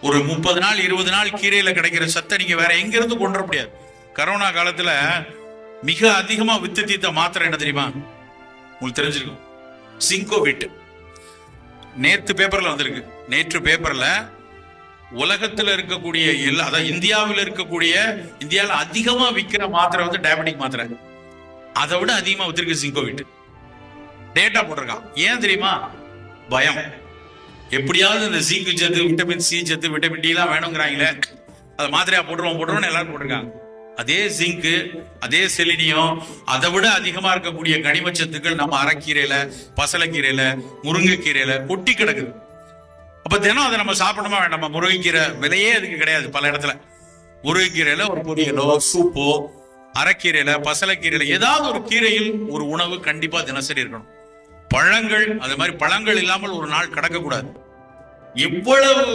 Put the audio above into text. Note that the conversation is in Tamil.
ஒரு 30 நாள் 20 நாள் கீரையில கிடைக்கிற சத்தை நீங்க வேற எங்க இருந்து கொண்டு வர முடியாது. கரோனா காலத்துல மிக அதிகமா வித்து தீர்த்த மாத்திரை என்ன தெரியுமா? உங்களுக்கு தெரிஞ்சிருக்கும், சிங்கோவிட். நேற்று பேப்பர்ல வந்திருக்கு. நேற்று பேப்பர்ல உலகத்துல இருக்கக்கூடிய எல்லா, அதாவது இந்தியாவில் இருக்கக்கூடிய, இந்தியாவில் அதிகமா விற்கிற மாத்திரை வந்து டயபெட்டிக் மாத்திரை. அதை விட அதிகமா வித்திருக்கு சிங்கோவிட். டேட்டா போட்டிருக்கான். ஏன் தெரியுமா? பயம். எப்படியாவது இந்த ஜிங்க் சத்து, விட்டமின் சி சத்து, விட்டமின் டி எல்லாம் வேணுங்கிறாங்களே, அதை மாத்திரையா போட்டுருவோம் எல்லாரும் போட்டிருக்காங்க. அதே ஜிங்கு, அதே செலினியம், அதை விட அதிகமா இருக்கக்கூடிய கனிமச்சத்துக்கள் நம்ம அரைக்கீரையில, பசலைக்கீரையில, முருங்கைக்கீரையில கொட்டி கிடக்குது. அப்ப தினம் அதை நம்ம சாப்பிடணுமா வேண்டாமா? முருங்கைக்கீரை விலையே அதுக்கு கிடையாது. பல இடத்துல முருங்கைக்கீரையில ஒரு பொரியலோ சூப்போ, அரைக்கீரையில, பசலைக்கீரையில, ஏதாவது ஒரு கீரையில் ஒரு உணவு கண்டிப்பா தினசரி இருக்கணும். பழங்கள், அது மாதிரி பழங்கள் இல்லாமல் ஒரு நாள் கடக்க கூடாது. எவ்வளவு